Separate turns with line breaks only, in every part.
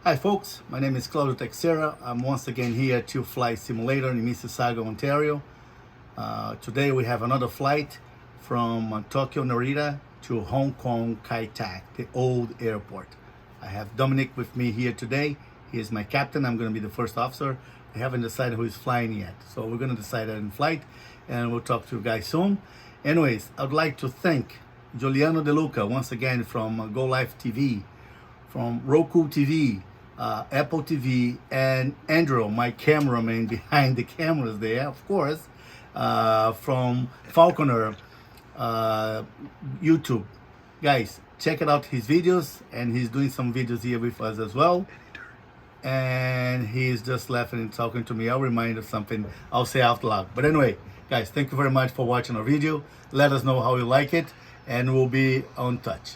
Hi folks, my name is Claudio Texera. I'm once again here at UFLY Simulator in Mississauga, Ontario. Today we have another flight from Tokyo Narita to Hong Kong Kai Tak, the old airport. I have Dominic with me here today. He is my captain. I'm going to be the first officer. We haven't decided who is flying yet, so we're going to decide that in flight, and we'll talk to you guys soon. Anyways, I'd like to thank Giuliano De Luca once again from Go Live TV, from Roku TV, Apple TV, and Andrew, my cameraman behind the cameras there, of course, from Falconer YouTube. Guys, check it out, his videos, and he's doing some videos here with us as well. And he's just laughing and talking to me. I'll remind of something I'll say out loud. But anyway, guys, thank you very much for watching our video. Let us know how you like it, and we'll be on touch.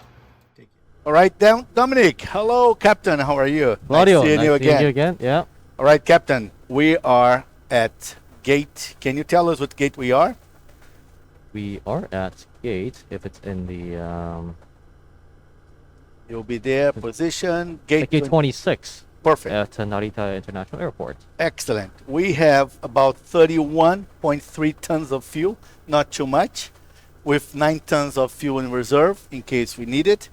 All right, Dominic. Hello, Captain. How are you?
Claudio,
nice seeing you again.
Yeah.
All right, Captain. We are at gate. Can you tell us what gate we are?
We are at gate. If it's in the
You'll be there. Position gate
26.
Perfect.
At Narita International Airport.
Excellent. We have about 31.3 tons of fuel. Not too much. With 9 tons of fuel in reserve in case we need it.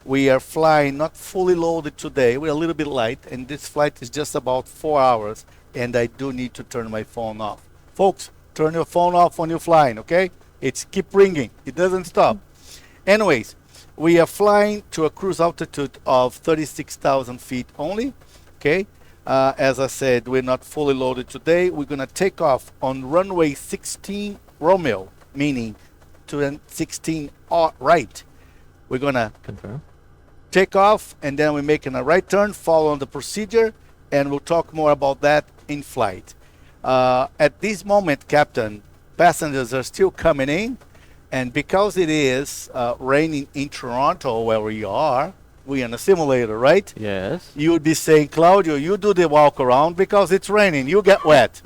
We are flying not fully loaded today. We're a little bit light, and this flight is just about 4 hours, and I do need to turn my phone off. Folks, turn your phone off when you're flying, okay? It's keep ringing. It doesn't stop. Anyways, we are flying to a cruise altitude of 36,000 feet only, okay? As I said, we're not fully loaded today. We're going to take off on runway 16 Romeo, meaning to 16 right. We're going to
confirm.
Take off, and then we're making a right turn, following the procedure, and we'll talk more about that in flight. At this moment, Captain, passengers are still coming in, and because it is raining in Toronto where we are, we're in a simulator, right?
Yes.
You would be saying, Claudio, you do the walk around because it's raining, you get wet,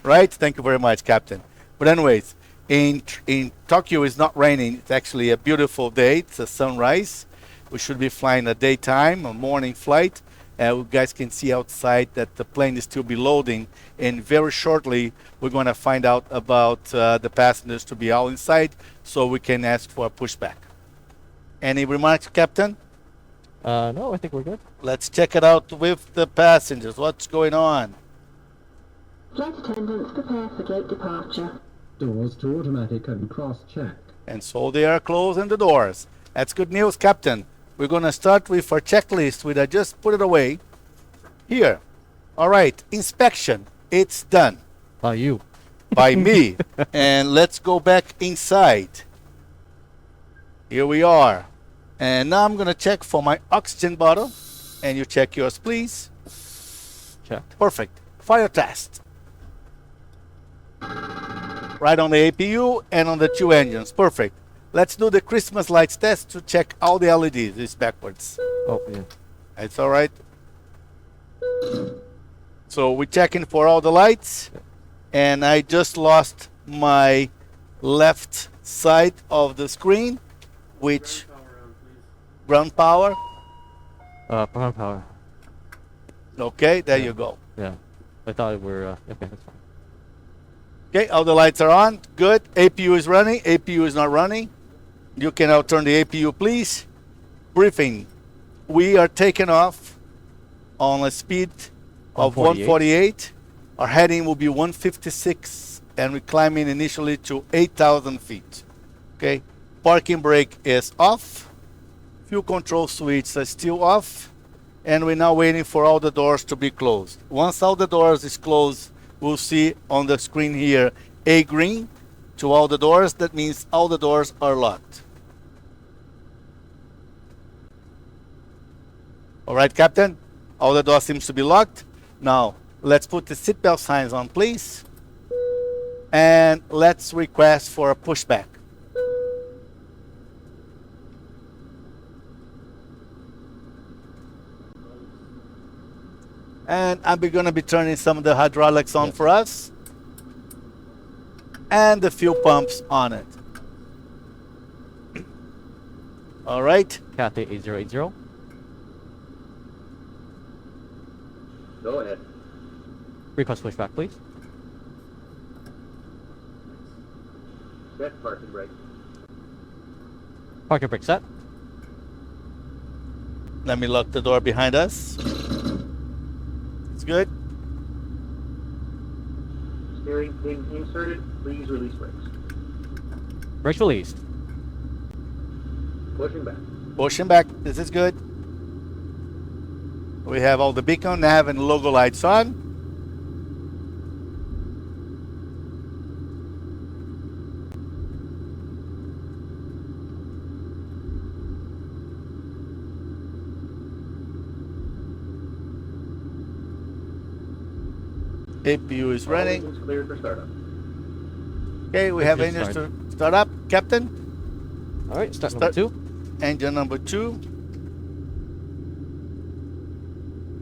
right? Thank you very much, Captain. But anyways, in Tokyo it's not raining. It's actually a beautiful day. It's a sunrise. We should be flying a daytime, a morning flight. You guys can see outside that the plane is still be loading, and very shortly we're going to find out about the passengers to be all inside so we can ask for a pushback. Any remarks, Captain?
No, I think we're good.
Let's check it out with the passengers. What's going on?
Flight attendants prepare for gate departure.
Doors to automatic and cross-check.
And so they are closing the doors. That's good news, Captain. We're going to start with our checklist, which I just put it away here. All right, inspection. It's done.
By you.
By me. And let's go back inside. Here we are. And now I'm going to check for my oxygen bottle. And you check yours, please.
Checked.
Perfect. Fire test. Right on the APU and on the 2 engines. Perfect. Let's do the Christmas lights test to check all the LEDs. It's backwards.
Oh, yeah.
It's all right. So we're checking for all the lights. And I just lost my left side of the screen, which ground power.
Ground power.
Okay, there you go.
Yeah. I thought we were, okay, that's fine.
Okay, all the lights are on. Good. APU is running. APU is not running. You can now turn the APU, please. Briefing. We are taking off on a speed of 148. Our heading will be 156, and we're climbing initially to 8,000 feet. Okay. Parking brake is off. Fuel control switches are still off. And we're now waiting for all the doors to be closed. Once all the doors is closed, we'll see on the screen here a green to all the doors. That means all the doors are locked. All right, Captain. All the doors seems to be locked. Now, let's put the seatbelt signs on, please. And let's request for a pushback. And I'm going to be turning some of the hydraulics on for us. And the fuel pumps on it. All right.
Cathay 8080.
Go ahead.
Request pushback, please.
Set parking brake.
Parking brake set.
Let me lock the door behind us. It's good.
Steering pin inserted. Please release brakes.
Brakes released.
Pushing back.
Pushing back. This is good. We have all the beacon, nav, and logo lights on. APU is
All
running.
engines cleared for startup.
Okay, we have
Engine
engines to start up. Captain,
All right, start number 2.
engine number 2.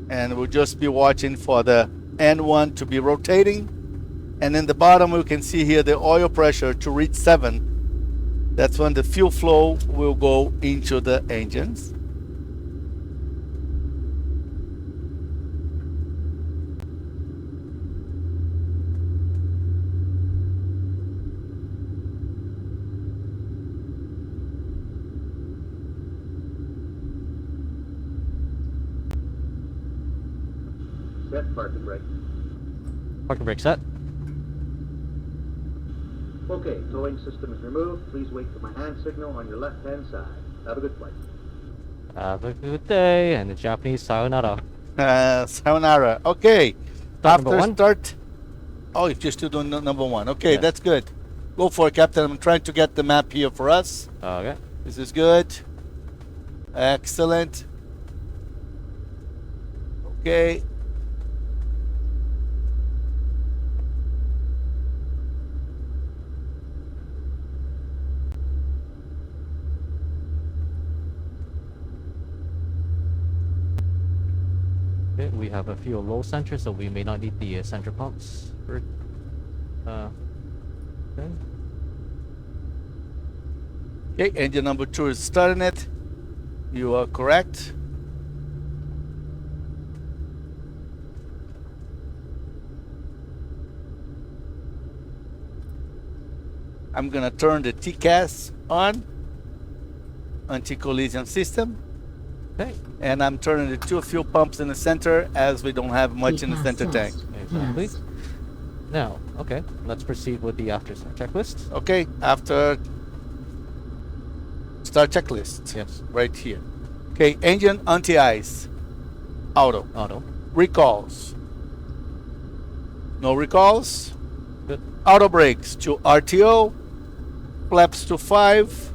And we'll just be watching for the N1 to be rotating. And in the bottom, we can see here the oil pressure to reach 7. That's when the fuel flow will go into the engines.
Set parking brake.
Parking brake set.
Okay, towing system is removed. Please wait for my hand signal on your left-hand side. Have a good flight.
Have a good day, and the Japanese sayonara.
Sayonara. Okay.
Start number
After
1.
start. Oh, you're just doing number 1. Okay,
Yeah.
that's good. Go for it, Captain. I'm trying to get the map here for us.
Okay.
This is good. Excellent. Okay.
Okay, we have a few low centers, so we may not need the center pumps. For, okay.
Okay, engine number 2 is starting it. You are correct. I'm gonna turn the TCAS on, anti-collision system,
Okay.
and I'm turning the 2 fuel pumps in the center as we don't have much in the center tank.
Exactly. Now, okay, let's proceed with the after checklist.
Okay, after start checklist.
Yes.
Right here. Okay, engine anti-ice, auto.
Auto.
Recalls. No recalls.
Good.
Auto brakes to RTO, flaps to 5,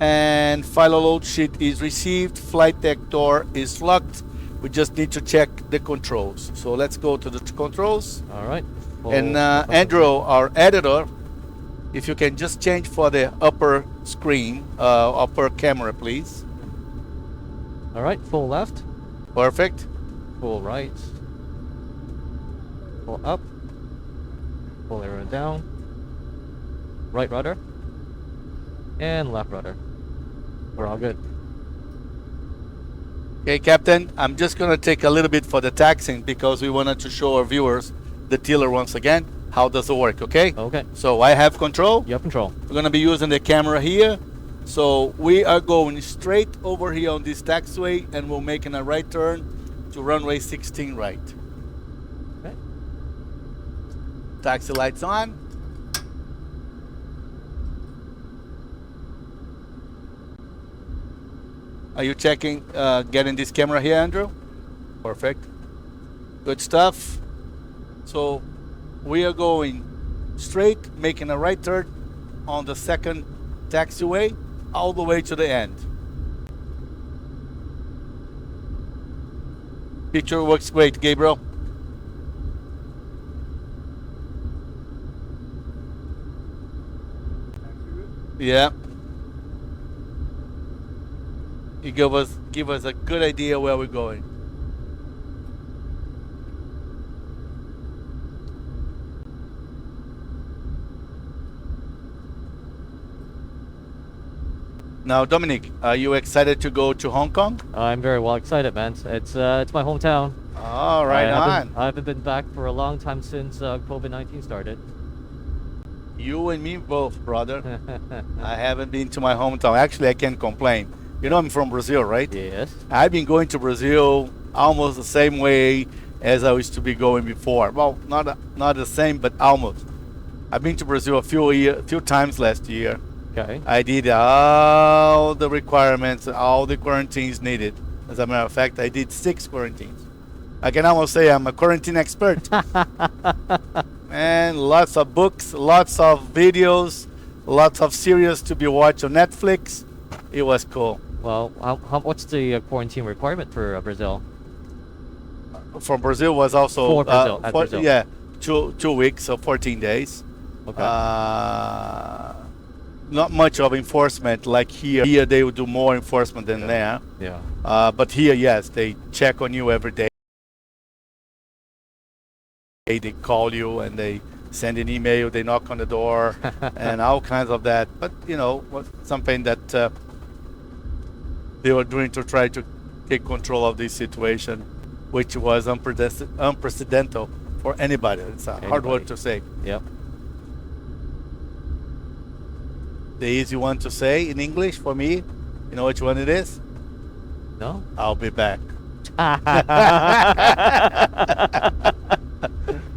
and final load sheet is received. Flight deck door is locked. We just need to check the controls. So let's go to the controls.
All right.
And Andrew, our editor, if you can just change for the upper screen, upper camera, please.
All right. Full left.
Perfect.
Full right. Full up. Full arrow down. Right rudder. And left rudder. We're all good.
Okay, Captain, I'm just going to take a little bit for the taxing because we wanted to show our viewers the tiller once again. How does it work, okay?
Okay.
So I have control.
You have control.
We're going to be using the camera here. So we are going straight over here on this taxiway and we're making a right turn to runway 16 right.
Okay.
Taxi lights on. Are you checking, getting this camera here, Andrew? Perfect. Good stuff. So we are going straight, making a right turn on the second taxiway, all the way to the end. Picture works great, Gabriel. Yeah. You give us a good idea where we're going. Now, Dominic, are you excited to go to Hong Kong?
I'm very well excited, man. It's my hometown.
All right,
I haven't been back for a long time since COVID-19 started.
You and me both, brother. I haven't been to my hometown. Actually, I can't complain. You know I'm from Brazil, right?
Yes.
I've been going to Brazil almost the same way as I used to be going before. Well, not the same, but almost. I've been to Brazil a few times last year.
Okay.
I did all the requirements, all the quarantines needed. As a matter of fact, I did 6 quarantines. I can almost say I'm a quarantine expert. And lots of books, lots of videos, lots of series to be watched on Netflix. It was cool.
Well, what's the quarantine requirement for Brazil?
From Brazil was also
For Brazil, at Brazil.
Yeah, 2 weeks, so 14 days.
Okay.
Not much of enforcement like here. Here they would do more enforcement than there.
Yeah.
But here, yes, they check on you every day. They call you and they send an email. They knock on the door and all kinds of that. But you know, something that they were doing to try to take control of this situation, which was unprecedented for anybody. It's a hard word to say.
Yep.
The easy one to say in English for me, you know which one it is?
No.
I'll be back.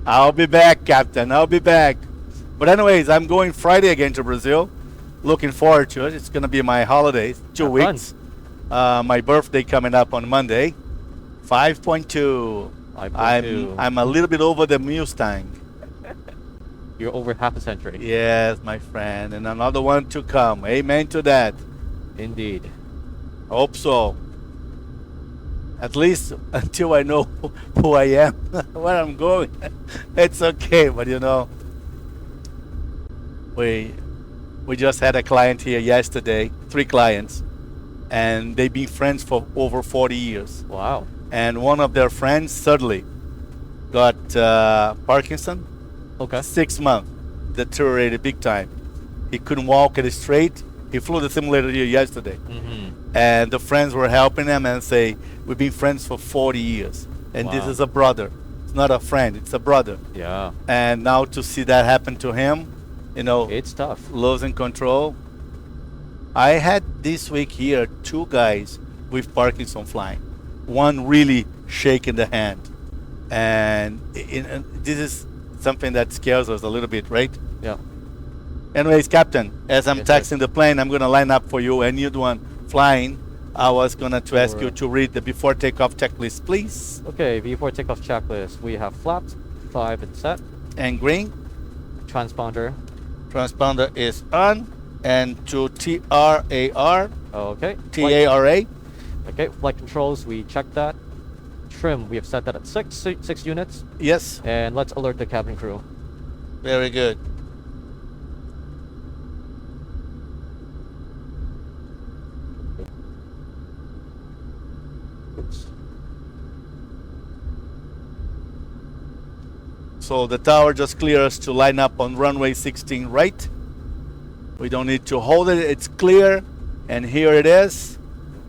I'll be back, Captain. I'll be back. But anyways, I'm going Friday again to Brazil. Looking forward to it. It's going to be my holidays, 2
Have
weeks. My birthday coming up on Monday. 5.2. I'm a little bit over the Mustang.
You're over half a century.
Yes, my friend. And another one to come. Amen to that.
Indeed.
Hope so. At least until I know who I am, where I'm going. It's okay, but you know, we just had a client here yesterday, 3 clients, and they've been friends for over 40 years.
Wow.
And one of their friends suddenly got Parkinson.
Okay.
6 months, deteriorated big time. He couldn't walk it straight. He flew the simulator here yesterday.
Mm-hmm.
And the friends were helping him and say, we've been friends for 40 years. And this
Wow.
is a brother. It's not a friend, it's a brother.
Yeah.
And now to see that happen to him, you know,
It's tough.
losing control. I had this week here 2 guys with Parkinson flying. One really shaking the hand. And this is something that scares us a little bit, right?
Yeah.
Anyways, Captain, as I'm
Yes,
taxiing the plane, I'm going to line up for you. And you're the one flying. I was going to ask you to read the before takeoff checklist, please.
Okay, before takeoff checklist, we have flaps, 5 and set,
And green,
transponder.
transponder is on. And to TRAR,
Okay.
TARA.
Okay, flight controls, we checked that. Trim, we have set that at 6 units.
Yes,
And let's alert the cabin crew.
very good.
Oops.
So the tower just cleared us to line up on runway 16 right. We don't need to hold it, it's clear. And here it is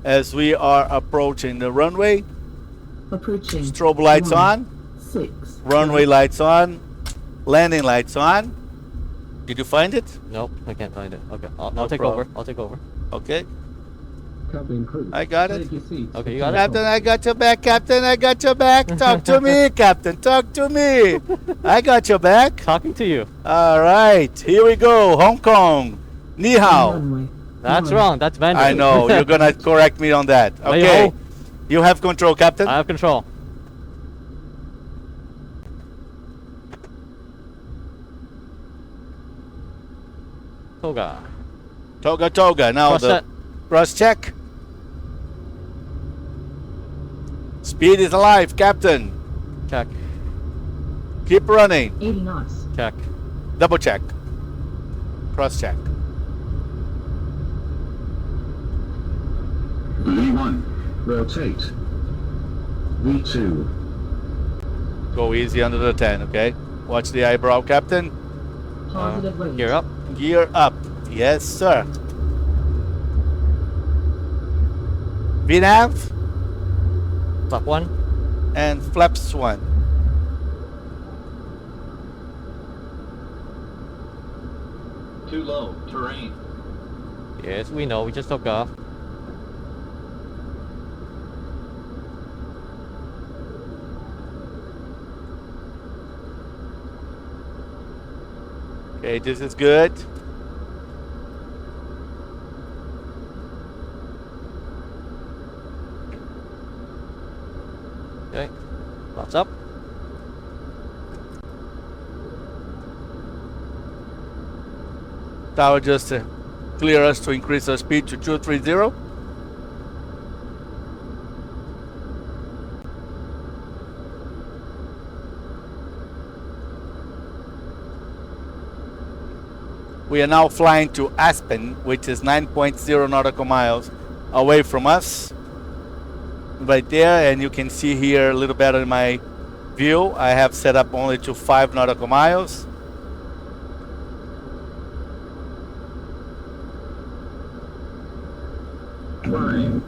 as we are approaching the runway.
Approaching.
Strobe lights
1,
on,
6.
runway lights on, landing lights on. Did you find it?
Nope, I can't find it. Okay,
No
I'll take
problem.
over. I'll take over.
Okay.
Cabin crew.
I got it.
Take your seats.
Okay,
for
you got it?
Captain, I got your back. Captain, I got your back. Talk to me, Captain. Talk to me. I got your back.
Talking to you.
All right. Here we go. Hong Kong. Ni hao.
Runway.
That's
1.
wrong. That's Mandarin.
I know. You're going to correct me on that. Okay.
Hey-ho.
You have control, Captain.
I have control. Toga.
Toga, toga. Now
Cross
the
set.
cross check. Speed is alive, Captain.
Check.
Keep running.
80 knots.
Check.
Double check. Cross check.
V1. Rotate. V2.
Go easy under the 10, okay? Watch the eyebrow, Captain.
Positive weight.
Gear up.
Gear up. Yes, sir. VNAV
Flap 1.
and flaps 1.
Too low. Terrain.
Yes, we know. We just took off.
Okay, this is good.
Okay. Flaps up.
Tower just clear us to increase our speed to 230. We are now flying to Aspen, which is 9.0 nautical miles away from us. Right there, and you can see here a little better in my view. I have set up only to 5 nautical miles.
Flying.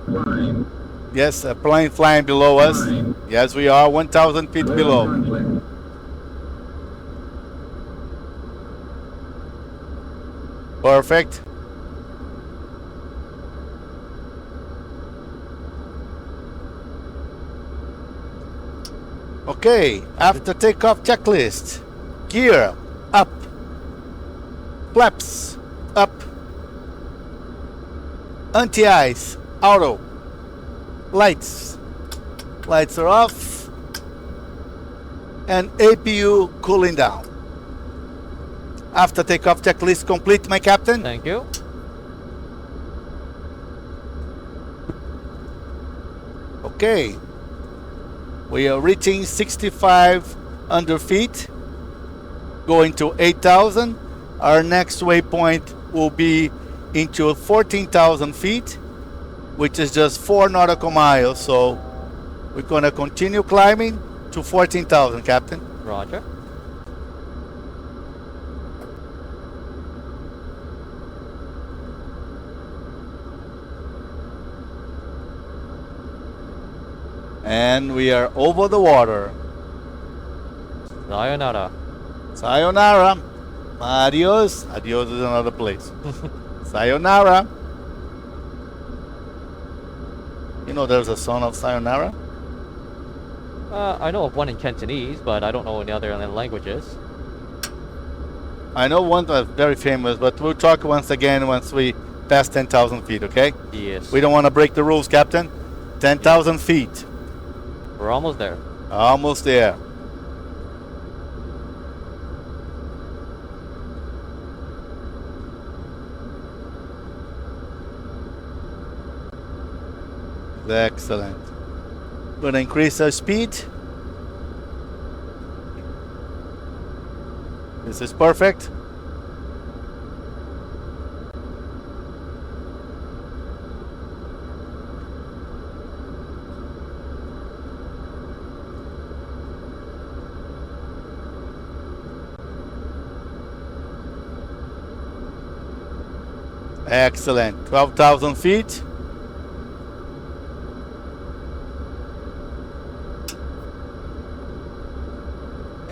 Flying.
Yes, a plane flying below us.
Flying.
Yes, we are 1,000 feet
Clear
below.
conflict.
Perfect. Okay, after takeoff checklist. Gear up. Flaps up. Anti-ice auto. Lights. Lights are off. And APU cooling down. After takeoff checklist complete, my captain.
Thank you.
Okay. We are reaching 6,500 feet, going to 8,000. Our next waypoint will be into 14,000 feet, which is just 4 nautical miles. So we're going to continue climbing to 14,000, Captain.
Roger.
And we are over the water.
Sayonara.
Sayonara. Adios. Adios is another place. Sayonara. You know there's a song of Sayonara?
I know of one in Cantonese, but I don't know any other languages.
I know one that's very famous, but we'll talk once again once we pass 10,000 feet, okay?
Yes.
We don't want to break the rules, Captain. 10,000 feet.
We're almost there.
Almost there. Excellent. Going to increase our speed. This is perfect. Excellent. 12,000 feet.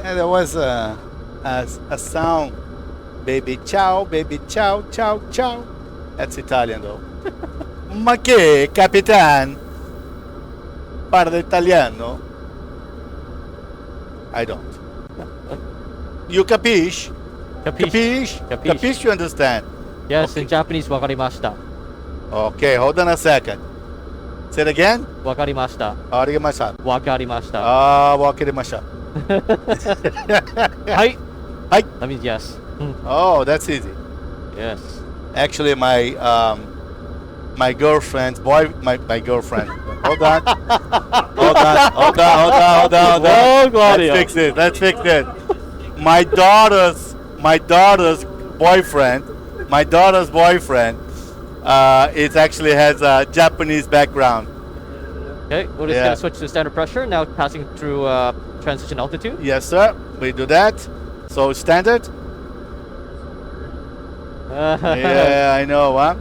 And there was a sound, baby ciao, ciao, ciao. That's Italian though. Ma che, Capitan? Parla italiano? I don't. You capish?
Capiche.
Capish? Capish, you understand?
Yes,
Okay.
in Japanese, wakarimashita.
Okay, hold on a second. Say it again.
Wakarimashita.
Arigamasha.
Wakarimashita.
Wakirimasha.
Hi.
Hi.
That means yes.
Oh, that's easy.
Yes.
Actually, my girlfriend's my girlfriend. Hold on. Hold on.
Oh, Claudio.
Let's fix it. My daughter's boyfriend. My daughter's boyfriend. It actually has a Japanese background.
Okay, we're just
Yeah.
gonna switch to standard pressure. Now passing through transition altitude.
Yes, sir. We do that. So standard. Yeah, I know, huh?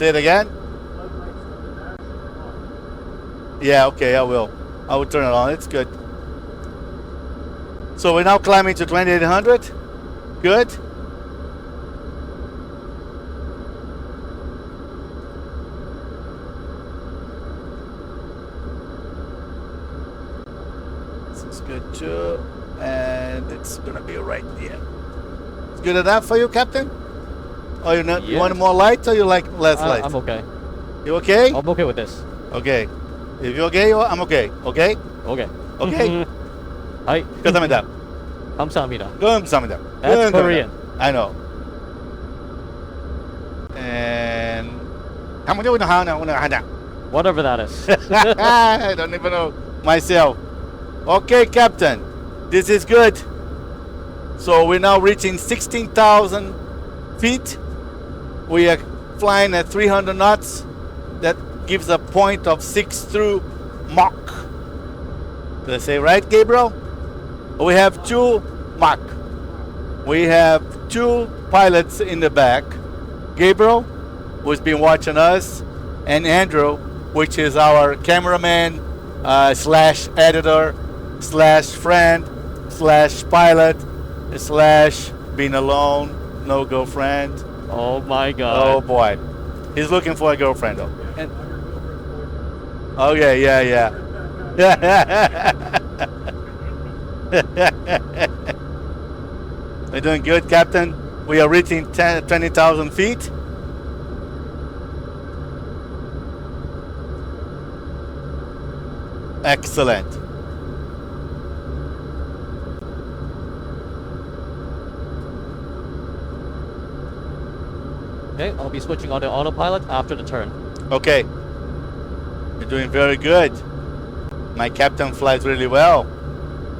Say it again. Yeah, okay, I will. I will turn it on. It's good. So we're now climbing to 2800. Good. This is good too. And it's gonna be right here. It's good enough for you, Captain? Or you
Yeah.
want more light or you like less light?
I'm okay.
You okay?
I'm okay with this.
Okay. If you're okay, I'm okay. Okay?
Okay.
Okay.
Hi.
감사합니다.
감사합니다.
감사합니다.
That's Korean.
I know. And how much do you know?
Whatever that is.
I don't even know myself. Okay, Captain. This is good. So we're now reaching 16,000 feet. We are flying at 300 knots. That gives a point of 6 through Mach. Did I say right, Gabriel? We have 2 Mach. We have 2 pilots in the back. Gabriel, who's been watching us, and Andrew, which is our cameraman slash editor slash friend slash pilot slash being alone, no girlfriend.
Oh my
Oh
god.
boy, he's looking for a girlfriend though.
And
Okay, yeah. We're doing good, Captain. We are reaching 20,000 feet. Excellent.
okay, I'll be switching on the autopilot after the turn.
Okay. You're doing very good. My captain flies really well.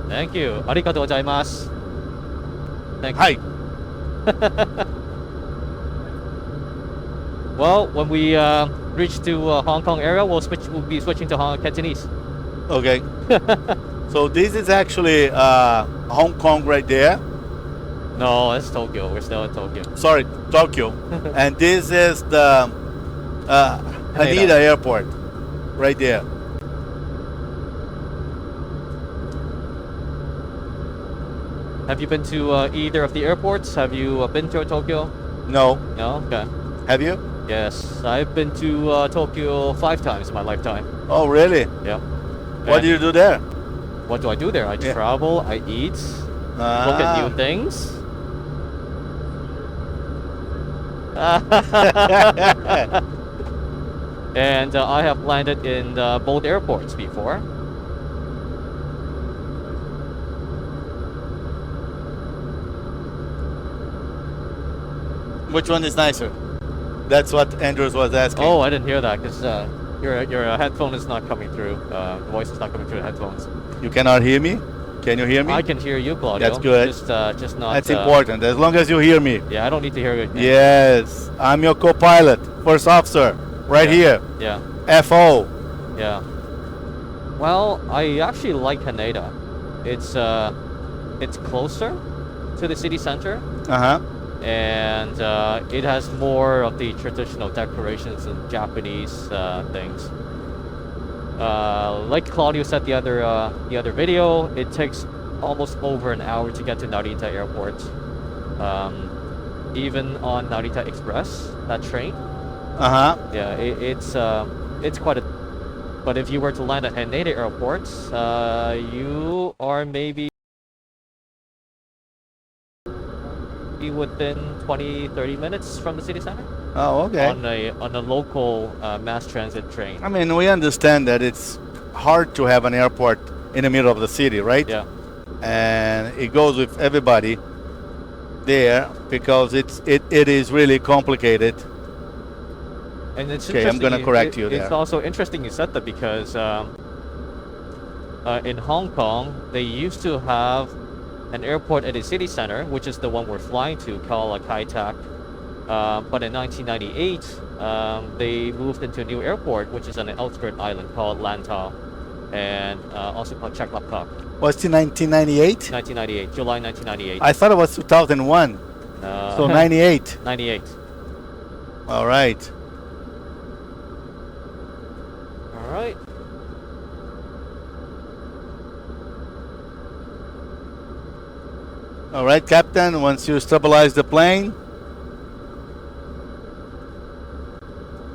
Thank you. Arigatou gozaimasu. Thank you.
Hi.
Well, when we reach to Hong Kong area, we'll be switching to Cantonese.
Okay. So this is actually Hong Kong right there.
No, it's Tokyo. We're still in Tokyo.
Sorry, Tokyo. And this is the Haneda Airport right there.
Have you been to either of the airports? Have you been to Tokyo?
No.
No? Okay.
Have you?
Yes, I've been to Tokyo 5 times in my lifetime.
Oh, really?
Yeah.
What
And
do you do there?
What do I do there? I
Yeah.
travel, I eat, look at new things. And I have landed in both airports before.
Which one is nicer? That's what Andrews was asking.
Oh, I didn't hear that because your headphone is not coming through. The voice is not coming through the headphones.
You cannot hear me? Can you hear me?
I can hear you, Claudio.
That's good.
Just not.
That's important, as long as you hear me.
Yeah, I don't need to hear it.
Yes, I'm your co-pilot, first officer, right here.
Yeah.
FO.
Yeah. Well, I actually like Haneda. It's closer to the city center,
Uh-huh.
and it has more of the traditional decorations and Japanese things. Like Claudio said the other video, it takes almost over an hour to get to Narita Airport. Even on Narita Express, that train.
Uh-huh.
Yeah, it's quite a. But if you were to land at Haneda Airport, you are maybe within 20-30 minutes from the city center
Oh, okay.
on a local mass transit train.
I mean, we understand that it's hard to have an airport in the middle of the city, right?
Yeah.
And it goes with everybody there because it is really complicated.
And it's
Okay, I'm
interesting
gonna correct you
It's
there.
also interesting you said that because in Hong Kong they used to have an airport at the city center, which is the one we're flying to, called Kai Tak. But in 1998, they moved into a new airport, which is on an outskirt island called Lantau, and also called Chaklapkak.
Was it 1998?
1998, July 1998.
I thought it was 2001. So 98.
98.
All right.
right.
All right, Captain, once you stabilize the plane,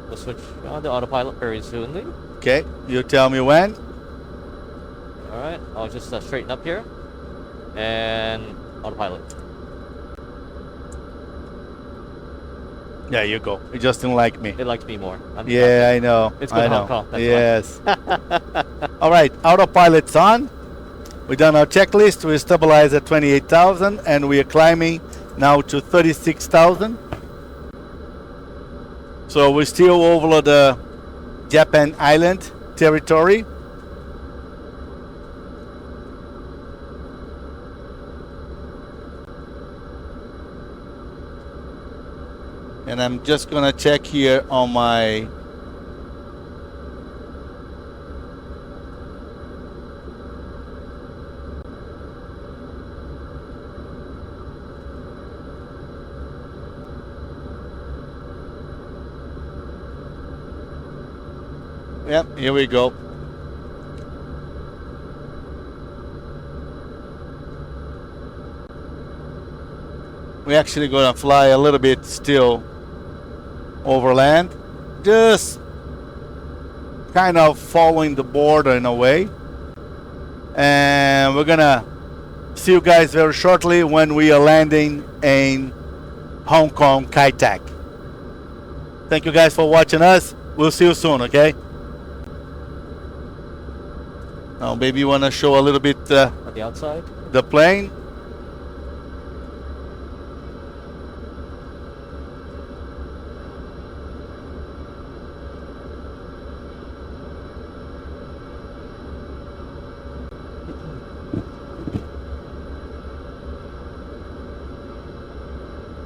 We'll switch on to autopilot very soonly.
okay, you tell me when.
All right, I'll just straighten up here and autopilot.
There you go. You just didn't like me.
It likes me more.
Yeah, I know.
It's
I
good
know.
Hong Kong. That's
Yes. All right, autopilot's on. We've done our checklist. We stabilized at 28,000 and we are climbing now to 36,000. So we're still over the Japan Island territory. And I'm just gonna check here on my Yep, here we go. We're actually gonna fly a little bit still overland, just kind of following the border in a way. And we're gonna see you guys very shortly when we are landing in Hong Kong Kai Tak. Thank you guys for watching us. We'll see you soon, okay? Now, maybe you want to show a little bit
On the outside.
the plane.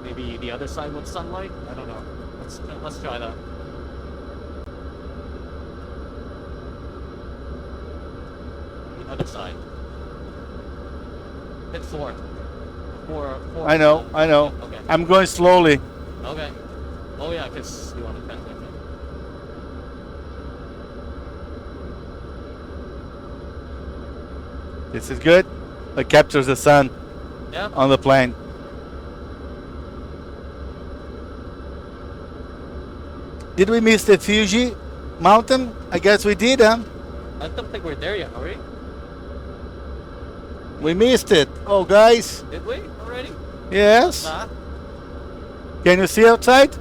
Maybe the other side with sunlight. I don't know. Let's try that. The other side. Hit four. Four.
I know.
Okay.
I'm going slowly.
Okay. Oh yeah, because you want to translate.
This is good. It captures the sun
Yeah.
on the plane. Did we miss the Fuji mountain? I guess we did, huh?
I don't think we're there yet, are we?
We missed it. Oh, guys.
Did we already?
Yes.
Nah.
Can you see outside?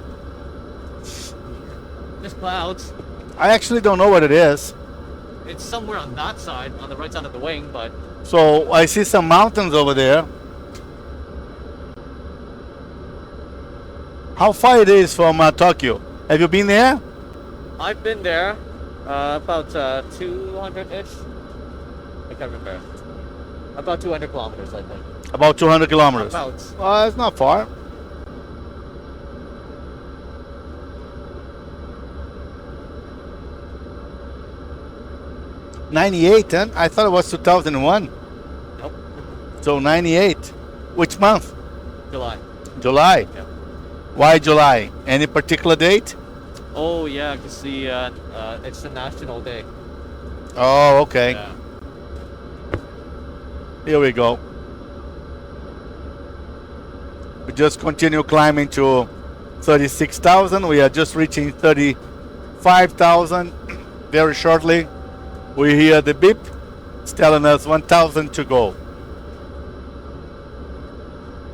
There's clouds.
I actually don't know what it is.
It's somewhere on that side, on the right side of the wing, but
So I see some mountains over there. How far it is from Tokyo? Have you been there?
I've been there. About 200-ish. I can't remember. About 200 kilometers, I think.
About 200 kilometers.
About.
It's not far. '98, huh? I thought it was 2001.
Nope.
So 98. Which month?
July.
July.
Yeah.
Why July? Any particular date?
Oh yeah, because it's the national day.
Oh, okay.
Yeah.
Here we go. We just continue climbing to 36,000. We are just reaching 35,000 very shortly. We hear the beep. It's telling us 1,000 to go.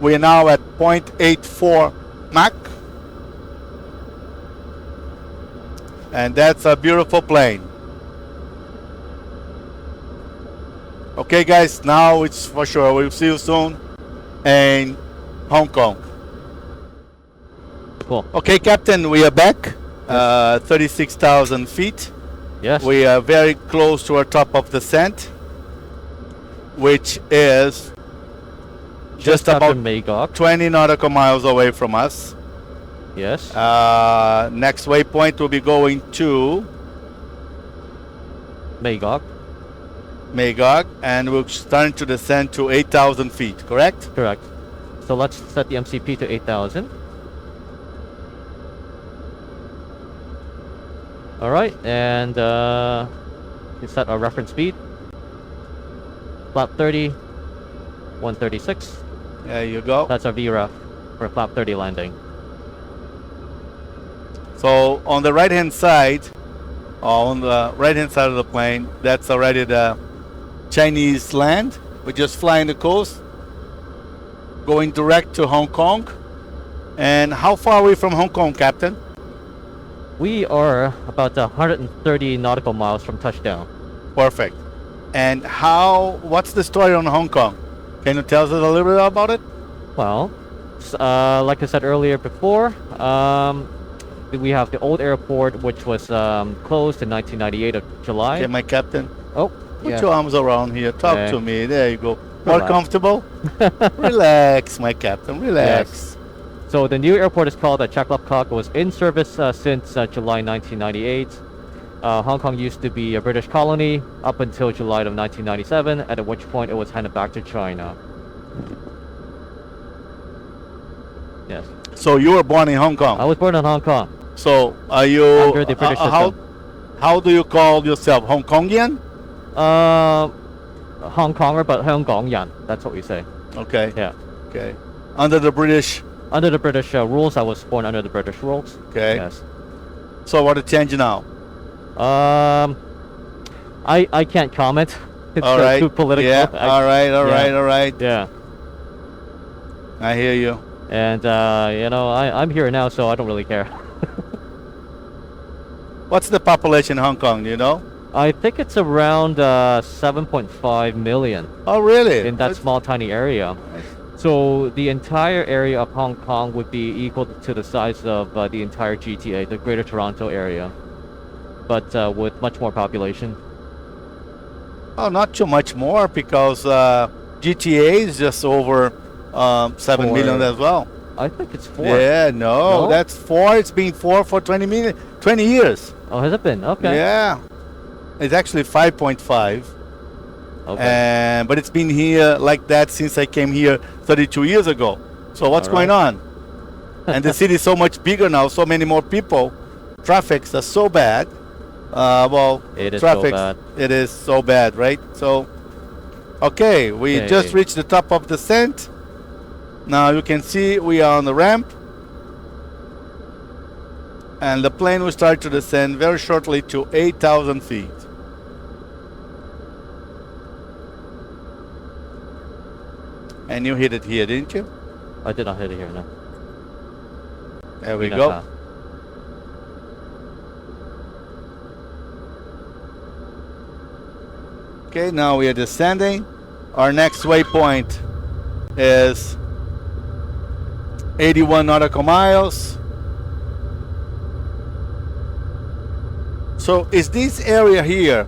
We are now at 0.84 Mach. And that's a beautiful plane. Okay, guys, now it's for sure. We'll see you soon in Hong Kong.
Cool.
Okay, Captain, we are back. 36,000 feet.
Yes.
We are very close to our top of descent, which is just
after
about
Magog.
20 nautical miles away from us.
Yes.
Next waypoint will be going to
Magog.
Magog, and we're starting to descend to 8,000 feet, correct?
Correct. So let's set the MCP to 8,000. All right, and we set our reference speed. Flap 30, 136.
There you go.
That's our VREF for flap 30 landing.
So on the right-hand side, on the right-hand side of the plane, that's already the Chinese land. We're just flying the coast, going direct to Hong Kong. And how far away from Hong Kong, Captain?
We are about 130 nautical miles from touchdown.
Perfect. And what's the story on Hong Kong? Can you tell us a little bit about it?
Well, like I said earlier before, we have the old airport, which was closed in 1998 of July.
Okay, my captain.
Oh,
Put
yeah.
your arms around here. Talk
Okay.
to me. There you go. More
Relax.
comfortable? Relax, my captain. Relax.
Yes. So the new airport is called Chaklapkak. It was in service since July 1998. Hong Kong used to be a British colony up until July of 1997, at which point it was handed back to China. Yes.
So you were born in Hong Kong.
I was born in Hong Kong.
So are you
Under the British system.
how do you call yourself? Hong Kongian?
Hong Konger, but 香港人. That's what we say.
Okay.
Yeah.
Okay. Under the British.
Under the British rules, I was born under the British rules.
Okay.
Yes.
So what to change now?
I can't comment. It's
All right.
too political.
Yeah. All right. All
yeah.
right. All right.
Yeah.
I hear you.
And you know, I'm here now, so I don't really care.
What's the population in Hong Kong? Do you know?
I think it's around 7.5 million
Oh, really?
in that
That's-
small, tiny area. So the entire area of Hong Kong would be equal to the size of the entire GTA, the Greater Toronto area, but with much more population.
Oh, not too much more because GTA is just over 7 million as well.
I think it's 4.
Yeah, no,
No?
that's 4. It's been 4 for 20 years.
Oh, has it been? Okay.
Yeah. It's actually 5.5.
Okay.
But it's been here like that since I came here 32 years ago. So what's
All
going
right.
on? And the city is so much bigger now, so many more people. Traffics are so bad.
It is so
traffic,
bad.
it is so bad, right? So, okay, we
Okay.
just reached the top of the descent. Now you can see we are on the ramp. And the plane will start to descend very shortly to 8,000 feet. And you hit it here, didn't you?
I did not hit it here, no.
There we
Green
go.
path.
Okay, now we are descending. Our next waypoint is 81 nautical miles. So is this area here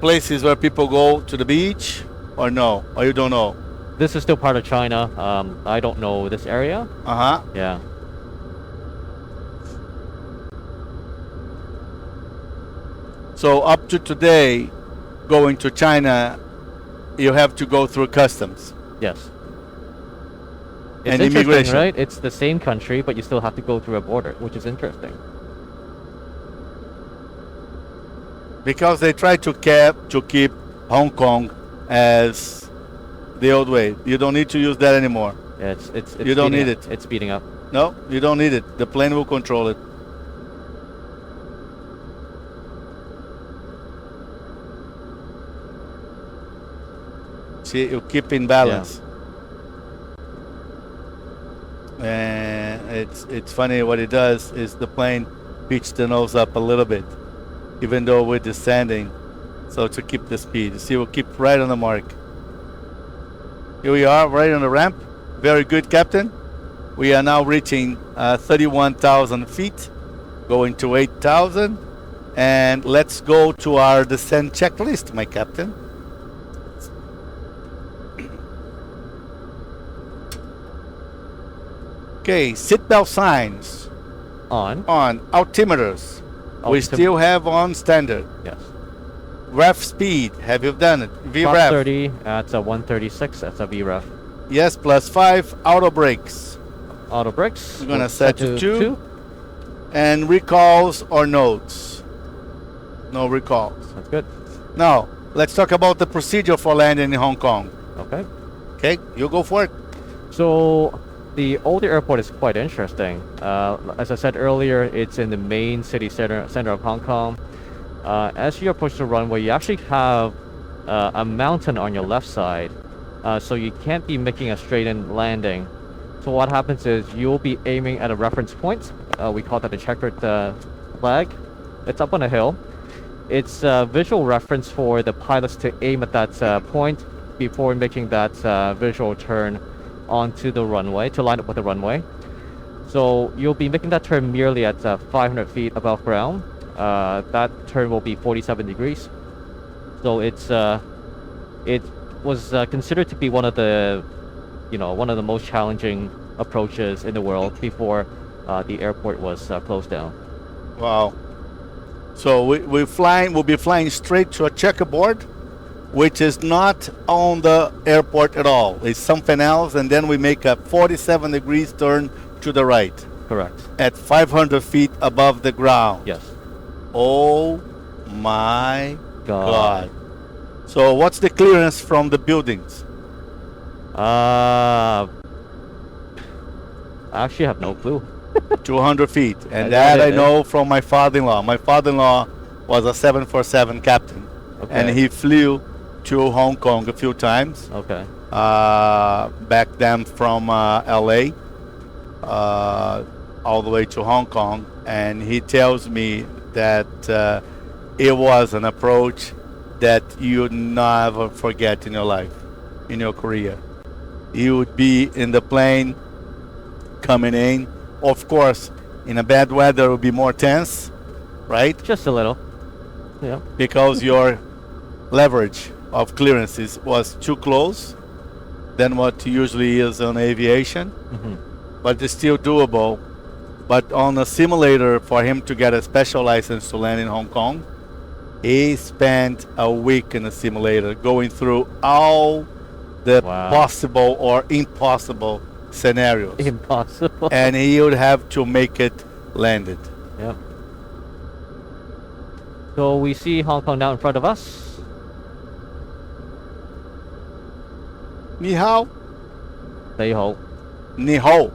places where people go to the beach or no? Or you don't know?
This is still part of China. I don't know this area.
Uh-huh.
Yeah.
So up to today, going to China, you have to go through customs.
Yes. It's
And
interesting,
immigration.
right? It's the same country, but you still have to go through a border, which is interesting.
Because they try to keep Hong Kong as the old way. You don't need to use that anymore.
Yeah, it's
You don't
speeding
need
up.
it.
It's speeding up.
No, you don't need it. The plane will control it. See, you keep in balance. And it's funny what it does is the plane pitch the nose up a little bit, even though we're descending. So to keep the speed. You see, we'll keep right on the mark. Here we are, right on the ramp. Very good, Captain. We are now reaching 31,000 feet, going to 8,000. And let's go to our descent checklist, my Captain. Okay, seatbelt signs
On.
on, altimeters. We still have on standard.
Yes.
Ref speed, have you done it?
Top
VREF.
30. That's a 136. That's a VREF.
Yes, +5. Auto brakes.
Auto brakes.
We're gonna
we'll
set to 2. And recalls or notes? No recalls.
That's good.
Now, let's talk about the procedure for landing in Hong Kong.
Okay.
Okay, you go for it.
So the older airport is quite interesting. As I said earlier, it's in the main city center of Hong Kong. As you approach the runway, you actually have a mountain on your left side, so you can't be making a straight-in landing. So what happens is you'll be aiming at a reference point. We call that the checkered flag. It's up on a hill. It's a visual reference for the pilots to aim at that point before making that visual turn onto the runway to line up with the runway. So you'll be making that turn merely at 500 feet above ground. That turn will be 47 degrees. So it was considered to be one of the most challenging approaches in the world before the airport was closed down.
Wow. So we'll be flying straight to a checkerboard, which is not on the airport at all. It's something else, and then we make a 47 degrees turn to the right
Correct.
at 500 feet above the ground.
Yes.
Oh my
God.
God. So what's the clearance from the buildings?
I actually have no clue.
200 feet. And
I
that I
did.
know from my father-in-law. My father-in-law was a 747 captain.
Okay.
And he flew to Hong Kong a few times.
Okay.
Back then from LA all the way to Hong Kong. And he tells me that it was an approach that you would never forget in your life, in your career. You would be in the plane coming in. Of course, in a bad weather, it would be more tense, right?
Just a little. Yeah.
Because your leverage of clearances was too close than what usually is on aviation, but it's still doable. But on a simulator, for him to get a special license to land in Hong Kong, he spent a week in the simulator going through all the
Wow.
possible or impossible scenarios.
Impossible.
And he would have to make it landed.
Yeah. So we see Hong Kong now in front of us.
Ni hao,
They hold.
ni hao.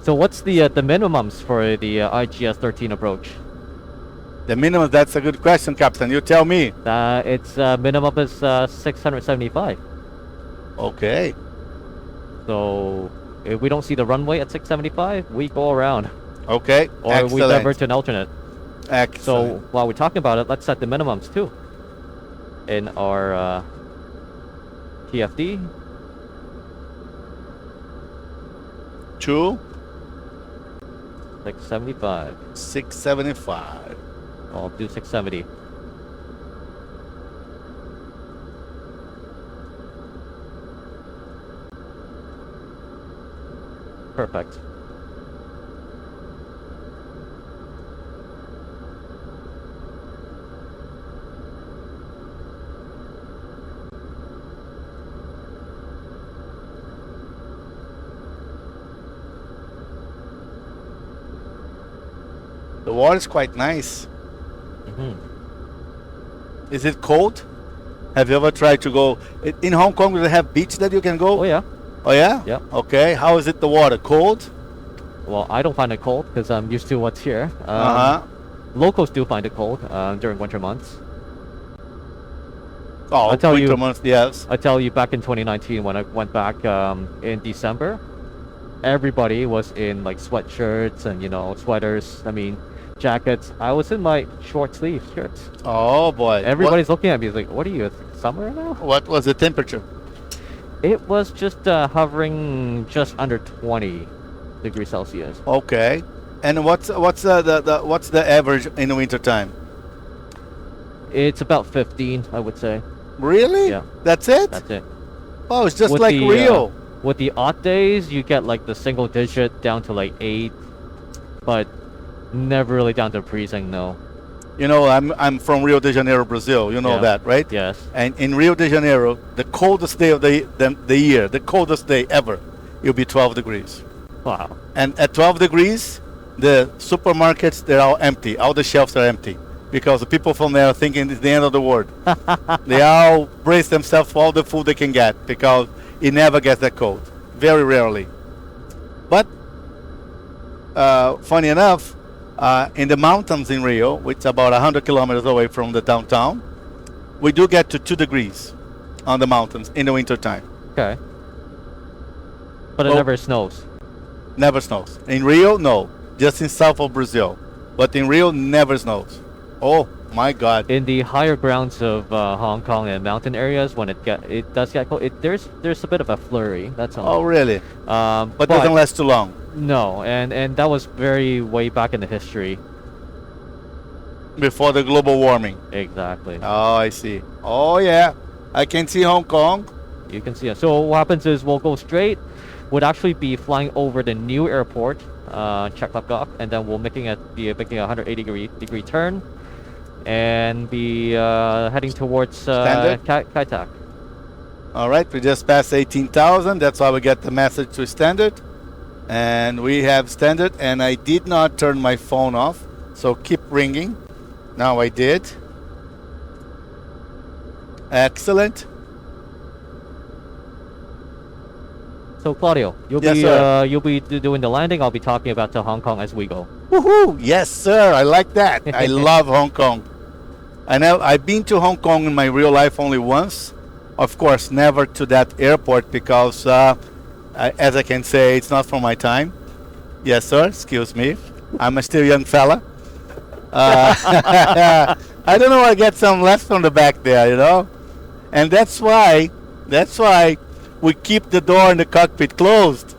So what's the minimums for the IGS 13 approach?
The minimum, that's a good question, Captain. You tell me.
Its minimum is 675.
Okay.
So if we don't see the runway at 675, we go around.
Okay.
Or
Excellent.
we divert to an alternate.
Excellent.
So while we're talking about it, let's set the minimums too. In our TFD.
2,
675.
675.
I'll do 670. Perfect.
The water is quite nice. Is it cold? Have you ever tried to go in Hong Kong? Do they have beach that you can go?
Oh yeah.
Oh yeah?
Yeah.
Okay. How is it the water? Cold?
Well, I don't find it cold because I'm used to what's here. Locals do find it cold during winter months.
Oh,
I'll tell
winter
you-
months, yes.
I tell you, back in 2019 when I went back in December, everybody was in like sweatshirts and sweaters. I mean, jackets. I was in my short sleeve shirts.
Oh boy.
Everybody's looking at me like, "What are you? Summer now?"
What was the temperature?
It was just hovering just under 20 degrees Celsius.
Okay. And what's the average in the winter time?
It's about 15, I would say.
Really?
Yeah.
That's it?
That's it.
Oh, it's just
With
like
the,
Rio.
With the odd days, you get like the single digit down to like 8, but never really down to freezing, no.
I'm from Rio de Janeiro, Brazil. You know
Yeah.
that, right?
Yes.
And in Rio de Janeiro, the coldest day of the year, the coldest day ever, it'll be 12 degrees.
Wow.
And at 12 degrees, the supermarkets, they're all empty. All the shelves are empty because the people from there are thinking it's the end of the world. They all brace themselves for all the food they can get because it never gets that cold. Very rarely. But funny enough, in the mountains in Rio, which is about 100 kilometers away from the downtown, we do get to 2 degrees on the mountains in the winter time.
Okay. But it never snows.
Never snows. In Rio, no. Just in south of Brazil. But in Rio, never snows. Oh my God.
In the higher grounds of Hong Kong and mountain areas, when it does get cold, there's a bit of a flurry. That's all.
Oh really? But doesn't last too long.
No, and that was very way back in the history.
Before the global warming.
Exactly.
Oh, I see. Oh yeah, I can see Hong Kong.
You can see it. So what happens is we'll go straight. Would actually be flying over the new airport, Takeoff, and then we'll making a 180 degree turn, and be heading towards Kai Tak.
All right, we just passed 18,000. That's why we get the message to standard, and we have standard. And I did not turn my phone off, so keep ringing. Now I did. Excellent.
So Claudio, you'll be doing the landing. I'll be talking about to Hong Kong as we go.
Woohoo! Yes, sir. I like that. I love Hong Kong. I've been to Hong Kong in my real life only once. Of course, never to that airport because, as I can say, it's not from my time. Yes, sir. Excuse me. I'm a still young fella. I don't know. I get some left from the back there, you know, and that's why we keep the door in the cockpit closed.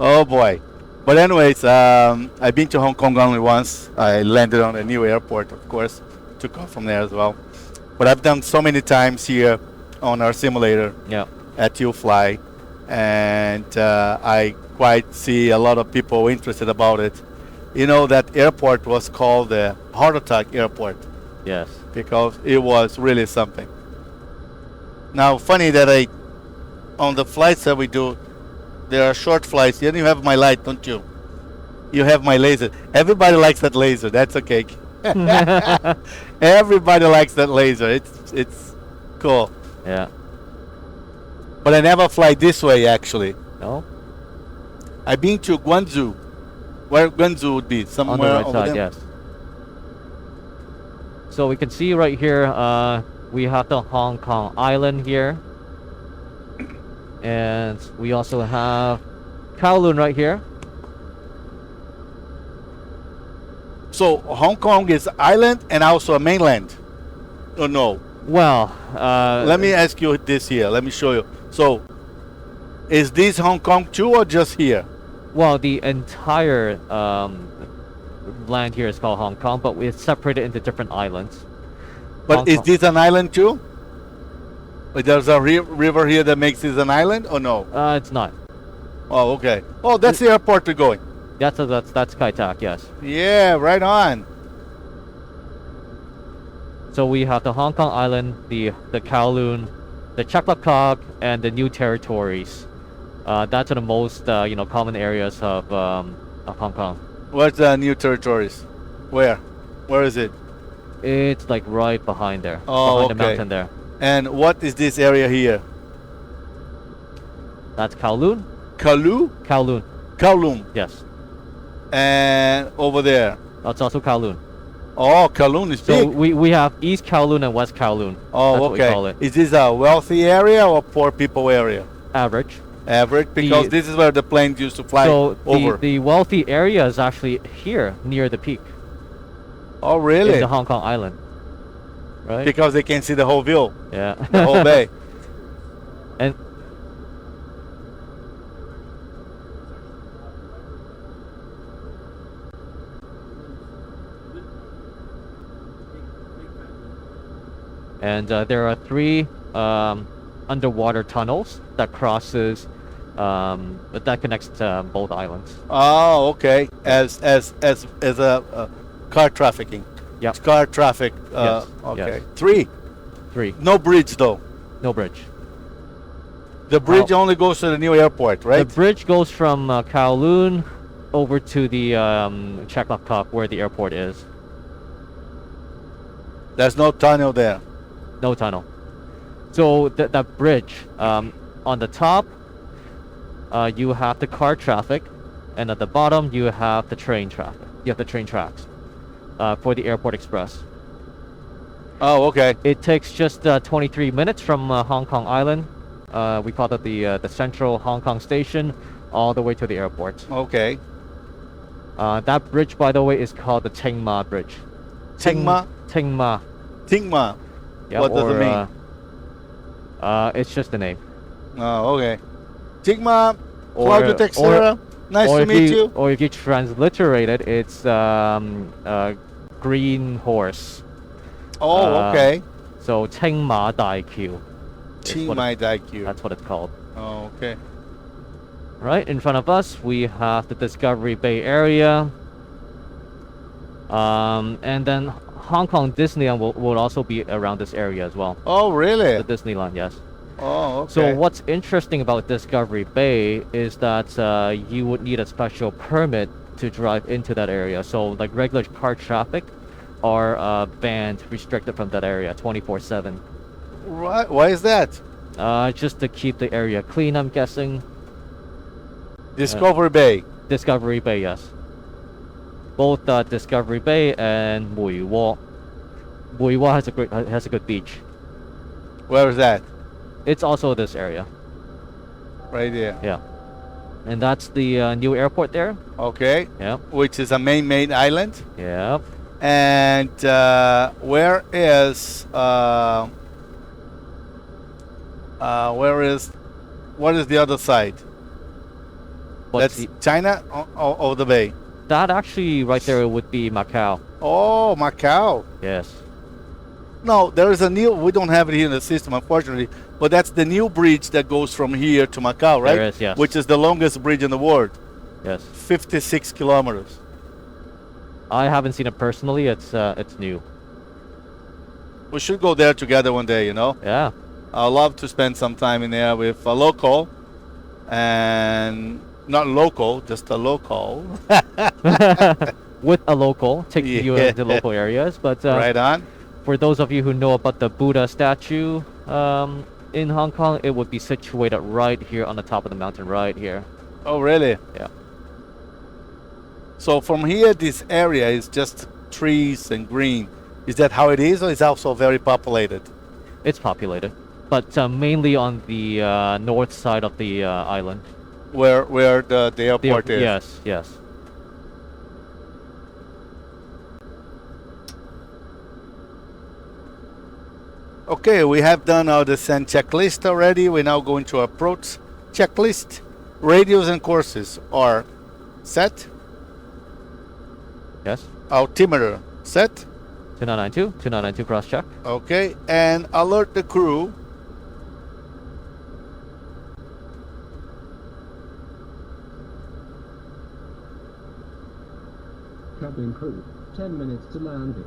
Oh boy. But anyways, I've been to Hong Kong only once. I landed on a new airport, of course. Took off from there as well. But I've done so many times here on our simulator at UFLY. And I quite see a lot of people interested about it. You know, that airport was called the Heart Attack Airport.
Yes.
Because it was really something. Now, funny that on the flights that we do, there are short flights. You have my light, don't you? You have my laser. Everybody likes that laser. That's okay. Everybody likes that laser. It's cool.
Yeah.
But I never fly this way, actually.
No?
I've been to Guangzhou. Where Guangzhou would be, somewhere
on the right
over
side,
there.
yes. So we can see right here, we have the Hong Kong Island here. And we also have Kowloon right here.
So Hong Kong is island and also a mainland? Oh no?
Well,
let me ask you this here. Let me show you. So, is this Hong Kong too or just here?
Well, the entire land here is called Hong Kong, but it's separated into different islands.
But is this an island too? There's a river here that makes this an island or no?
It's not.
Oh, okay. Oh, that's the airport we're going.
That's Kai Tak, yes.
Yeah, right on.
So we have the Hong Kong Island, the Kowloon, the Chaklakog, and the New Territories. That's the most common areas of Hong Kong.
What's the New Territories? Where? Where is it?
It's like right behind there.
Oh,
behind the mountain there.
And what is this area here?
That's Kowloon.
Kowloon?
Kowloon, yes.
And over there?
That's also Kowloon.
Oh, Kowloon is
So
big.
we have East Kowloon and West Kowloon.
Oh,
That's
okay.
what we call it.
Is this a wealthy area or poor people area?
Average.
Average, because this is where the planes used to fly over.
The wealthy area is actually here, near the peak.
Oh, really?
In the Hong Kong Island. Right?
Because they can see the whole view,
Yeah.
the whole bay.
And there are 3 underwater tunnels that crosses that connects both islands.
Oh, okay. As a car trafficking.
Yeah.
Car traffic.
Yes,
Okay.
yes.
3.
3.
No bridge though.
No bridge.
The bridge only goes to the new airport, right?
The bridge goes from Kowloon over to the Chaklapkop, where the airport is.
There's no tunnel there.
No tunnel. So that bridge, on the top, you have the car traffic, and at the bottom you have the train traffic. You have the train tracks for the Airport Express.
Oh, okay.
It takes just 23 minutes from Hong Kong Island. We call it the central Hong Kong station, all the way to the airport.
Okay.
That bridge, by the way, is called the Chiang Mai Bridge.
Chiang Mai?
Chiang Mai.
Chiang Mai.
Yeah,
What does it mean?
It's just the name.
Oh, okay. Chiang Mai,
Or-
Claudio Texera. Nice
or
to
if
meet you.
Or if you transliterate it, it's green horse.
Oh, okay.
So Chiang Mai Dai Q.
Chiang Mai Daikyu.
That's what it's called.
Oh, okay.
Right in front of us, we have the Discovery Bay area. And then Hong Kong Disneyland will also be around this area as well.
Oh, really?
The Disneyland, yes.
Oh, okay.
So what's interesting about Discovery Bay is that you would need a special permit to drive into that area. So like regular car traffic are banned, restricted from that area 24/7.
Right. Why is that?
Just to keep the area clean, I'm guessing.
Discovery Bay.
Discovery Bay, yes. Both Discovery Bay and Mui Wo. Mui Wo has a good beach.
Where is that?
It's also this area.
Right there.
Yeah. And that's the new airport there.
Okay.
Yep.
Which is a main island.
Yep.
And where is what is the other side?
What's
That's China or the bay?
that actually right there would be Macau.
Oh, Macau.
Yes.
No, there is a new. We don't have it here in the system, unfortunately. But that's the new bridge that goes from here to Macau, right?
There is, yes.
Which is the longest bridge in the world,
Yes.
56 kilometers.
I haven't seen it personally. It's new.
We should go there together one day. You know,
Yeah.
I'd love to spend some time in there with a local, and not local, just a local.
With a local, take you
Yeah.
to local areas. But
Right on.
for those of you who know about the Buddha statue in Hong Kong, it would be situated right here on the top of the mountain, right here.
Oh, really?
Yeah.
So from here, this area is just trees and green. Is that how it is, or is it also very populated?
It's populated, but mainly on the north side of the island.
Where the airport is?
Yes, yes.
Okay, we have done our descent checklist already. We're now going to approach checklist. Radios and courses are set.
Yes.
Altimeter set.
2992 cross check.
Okay, and alert the crew.
Cabin crew, 10 minutes to landing.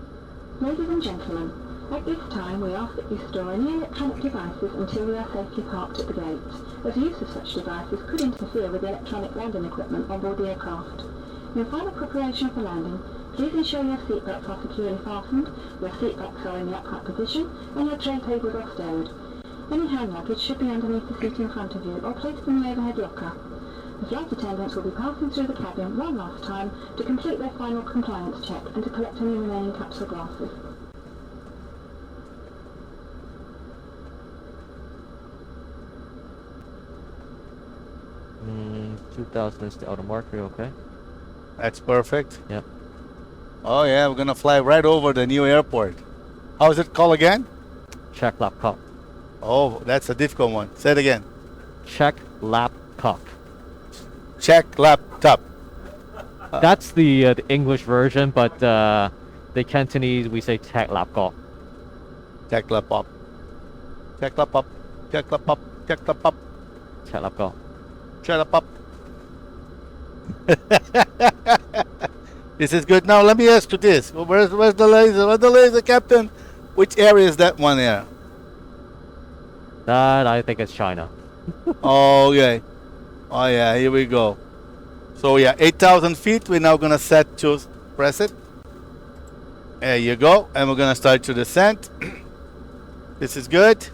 Ladies and gentlemen, at this time we ask that you store any electronic devices until we are safely parked at the gate, as use of such devices could interfere with the electronic landing equipment on board the aircraft. In final preparation for landing, please ensure your seatbelts are securely fastened, your seatbacks are in the upright position, and your tray tables are stowed. Any hand luggage should be underneath the seat in front of you or placed in the overhead locker. The flight attendants will be passing through the cabin one last time to complete their final compliance check and to collect any remaining capsule glasses.
Mm, 2000 is the outer marker, okay.
That's perfect.
Yep.
Oh yeah, we're gonna fly right over the new airport. How is it called again?
Check lap cock.
Oh, that's a difficult one. Say it again.
Check lap cock.
Check laptop.
That's the English version, but the Cantonese we say check lap cock.
Check laptop. Check laptop. Check laptop. Check laptop.
Check lap cock.
Check laptop. This is good. Now let me ask you this. Where's the laser? Where's the laser, Captain? Which area is that one there?
That I think is China.
Okay. Oh yeah, here we go. So yeah, 8,000 feet. We're now gonna set to press it. There you go. And we're gonna start to descend. This is good.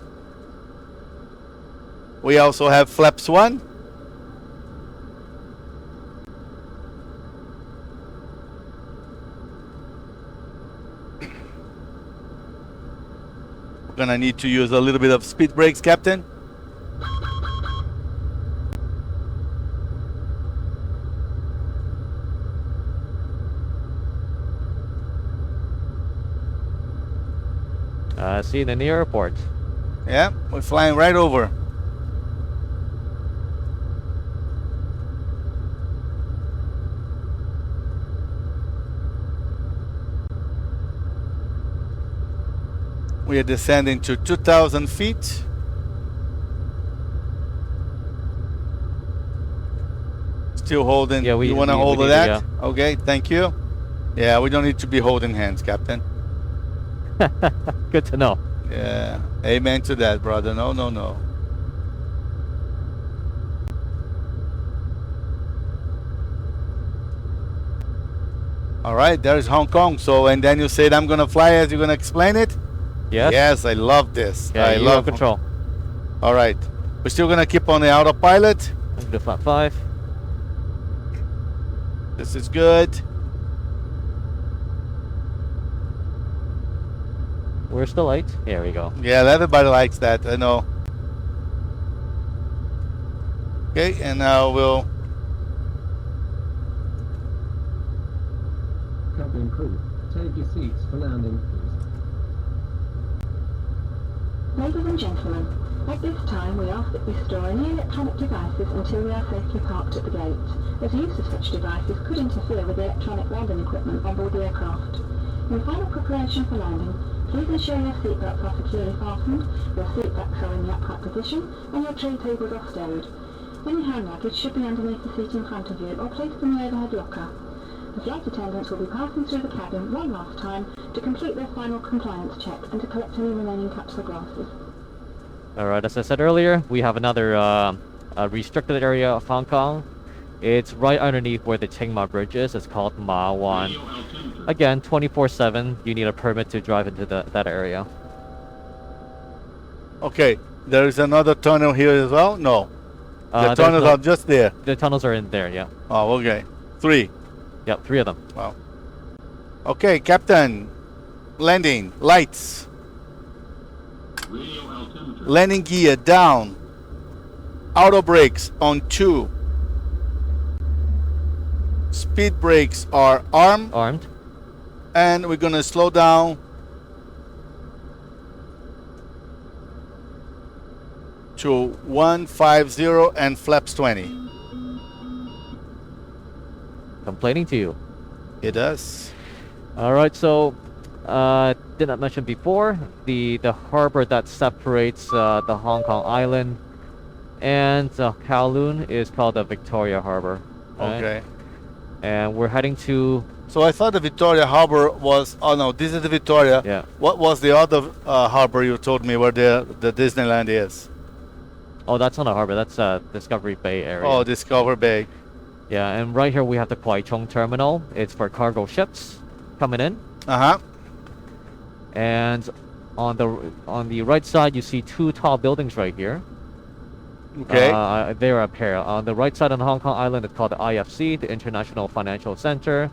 We also have flaps 1. We're gonna need to use a little bit of speed brakes, Captain.
See you in the airport.
Yeah, we're flying right over. We are descending to 2,000 feet. Still holding.
Yeah,
you want to
we
hold
need to,
that?
yeah.
Okay, thank you. Yeah, we don't need to be holding hands, Captain.
Good to know.
Yeah, amen to that, brother. No, no, no. All right, there's Hong Kong. So, and then you said I'm gonna fly as you're gonna explain it.
Yes.
Yes, I love this.
Yeah,
I
you
love
have control.
All right, we're still gonna keep on the autopilot.
The flat 5.
This is good.
Where's the light? Here we go.
Yeah, everybody likes that. I know. Okay, and now we'll.
Cabin crew, take your seats for landing, please.
Ladies and gentlemen, at this time we ask that you store any electronic devices until we are safely parked at the gate, as use of such devices could interfere with the electronic landing equipment on board the aircraft. In final preparation for landing, please ensure your seatbelts are securely fastened, your seatbacks are in the upright position, and your tray tables are stowed. Any hand luggage should be underneath the seat in front of you or placed in the overhead locker. The flight attendants will be passing through the cabin one last time to complete their final compliance checks and to collect any remaining cups or glasses.
Alright, as I said earlier, we have another restricted area of Hong Kong. It's right underneath where the Chiang Mai Bridge is. It's called Ma Wan. Again, 24/7. You need a permit to drive into that area.
Okay, there is another tunnel here as well. No, the
There's
tunnels
no-
are just there.
The tunnels are in there, yeah.
Oh, okay. 3.
Yep, 3 of them.
Wow. Okay, Captain. Landing. Lights.
Radio altimeter.
Landing gear down. Auto brakes on 2. Speed brakes are armed.
Armed.
And we're gonna slow down to 150 and flaps 20.
Complaining to you.
It does.
Alright, so did not mention before the harbor that separates the Hong Kong island and Kowloon is called the Victoria Harbor. Right?
Okay.
And we're heading to
So I thought the Victoria Harbor was. Oh no, this is the Victoria.
yeah.
What was the other harbor you told me where the Disneyland is?
Oh, that's not a harbor. That's Discovery Bay area.
Oh, Discover Bay.
Yeah, and right here we have the Kwai Chung terminal. It's for cargo ships coming in.
Uh-huh.
And on the right side you see 2 tall buildings right here.
Okay.
They're a pair. On the right side on Hong Kong Island it's called the IFC, the International Financial Center.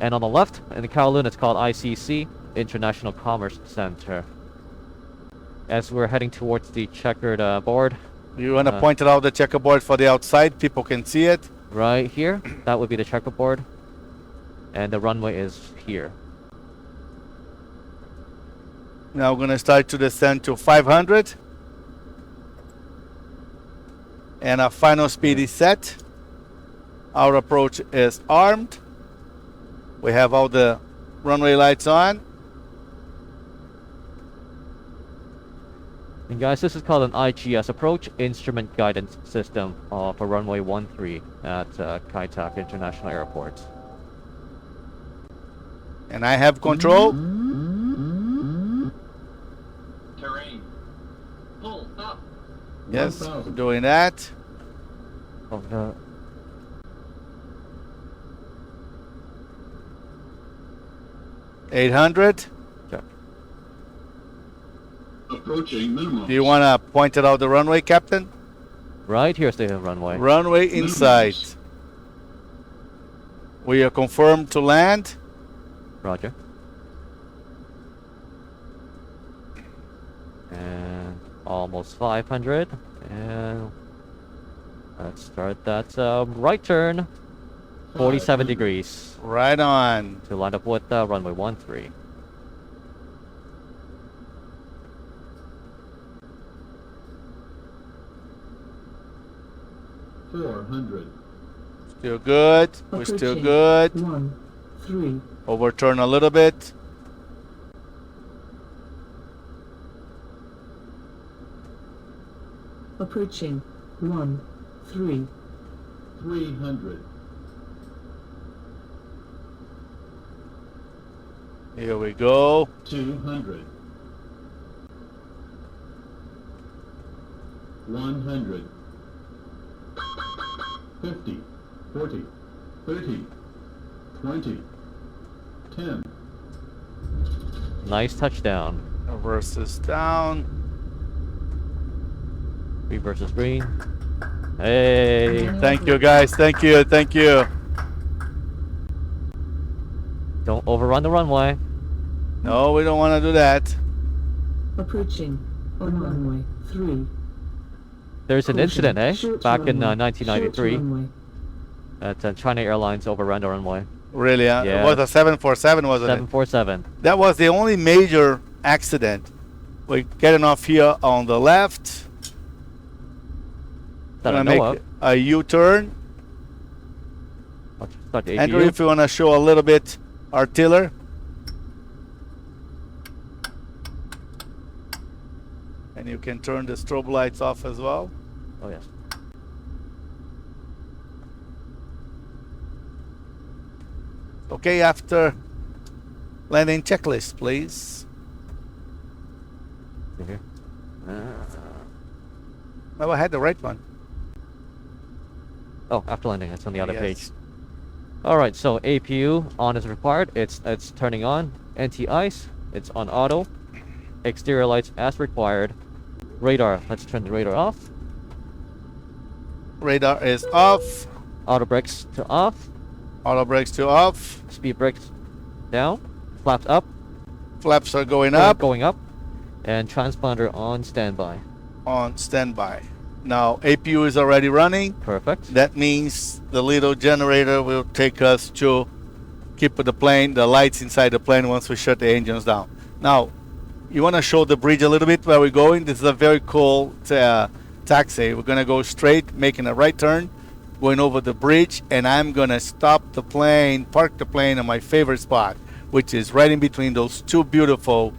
And on the left in the Kowloon it's called ICC, International Commerce Center. As we're heading towards the checkered board.
You want to point it out the checkerboard for the outside? People can see it.
Right here, that would be the checkerboard. And the runway is here.
Now we're going to start to descend to 500. And our final speed is set. Our approach is armed. We have all the runway lights on.
And guys, this is called an IGS approach, Instrument Guidance System for runway 13 at Kai Tak International Airport.
And I have control.
Terrain. Pull up.
Yes, we're
1,000.
doing that.
Oh, no.
800.
Check.
Approaching minimum.
Do you want to point it out the runway, Captain?
Right here's the runway.
Runway in sight. We are confirmed to land.
Roger. And almost 500. And let's start that right turn. 47 degrees
Right on.
to line up with runway 13.
Still good. We're still good.
13.
Overturn a little bit.
Approaching 13.
300.
Here we go.
200. 100. 50. 40. 30. 20. 10.
Nice touchdown.
Reverses down.
Reverse is green. Hey.
Thank you, guys. Thank you. Thank you.
Don't overrun the runway.
No, we don't want to do that.
Approaching on runway 3.
There's an incident, eh?
Short
Back in
runway.
1993.
Short runway.
At China Airlines overran the runway.
Really?
Yeah.
It was a 747, wasn't it?
747.
That was the only major accident. We're getting off here on the left.
That I
Gonna
know
make
of.
a U-turn.
Let's start the
Andrew,
APU.
if you want to show a little bit our tiller. And you can turn the strobe lights off as well.
Oh, yes.
Okay, after landing checklist, please.
See here.
No, I had the right one.
Oh, after landing, it's on the other
Yes.
page. All right, so APU on is required. It's turning on. Anti-ice, it's on auto. Exterior lights as required. Radar, let's turn the radar off.
Radar is off.
Auto brakes to off.
Auto brakes to off.
Speed brakes down. Flaps up.
Flaps are going up.
Going up. And transponder on standby.
On standby. Now APU is already running.
Perfect.
That means the little generator will take us to keep the plane, the lights inside the plane once we shut the engines down. Now, you want to show the bridge a little bit where we're going? This is a very cool taxi. We're going to go straight, making a right turn, going over the bridge, and I'm going to stop the plane, park the plane on my favorite spot, which is right in between those two beautiful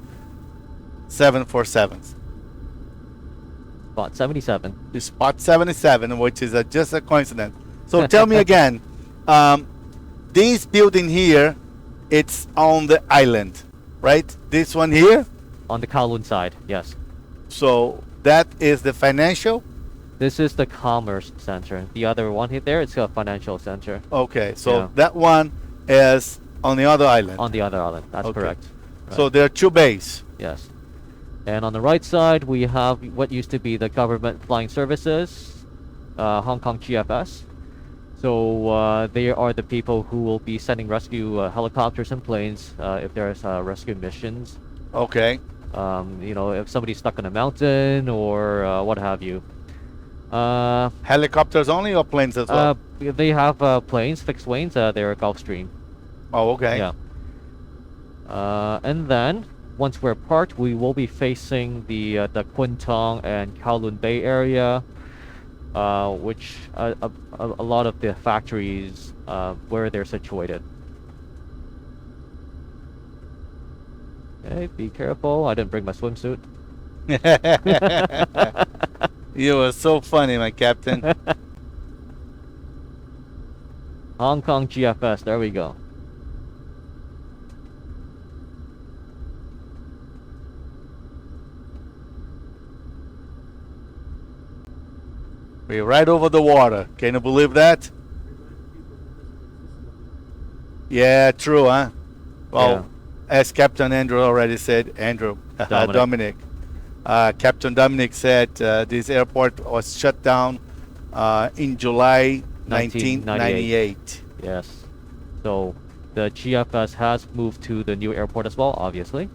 747s.
Spot 77.
The spot 77, which is just a coincidence. So tell me again, this building here, it's on the island, right? This one here?
On the Kowloon side, yes.
So that is the financial?
This is the commerce center. The other one here, there, it's a financial center.
Okay, so
Yeah.
that one is on the other island.
On the other island, that's
Okay.
correct.
So there are two bays.
Yes. And on the right side, we have what used to be the government flying services, Hong Kong GFS. So they are the people who will be sending rescue helicopters and planes if there's rescue missions.
Okay.
You know, if somebody's stuck on a mountain or what have you.
Helicopters only or planes as well?
They have planes, fixed wings. They're Gulfstream.
Oh, okay.
Yeah. And then once we're parked, we will be facing the Kwun Tong and Kowloon Bay area, which a lot of the factories where they're situated. Okay, be careful. I didn't bring my swimsuit.
You were so funny, my captain.
Hong Kong GFS. There we go.
We're right over the water. Can you believe that? Yeah, true, huh? Well, as Captain Andrew already said, Dominic. Captain Dominic said this airport was shut down in July 1998.
Yes. So the GFS has moved to the new airport as well, obviously.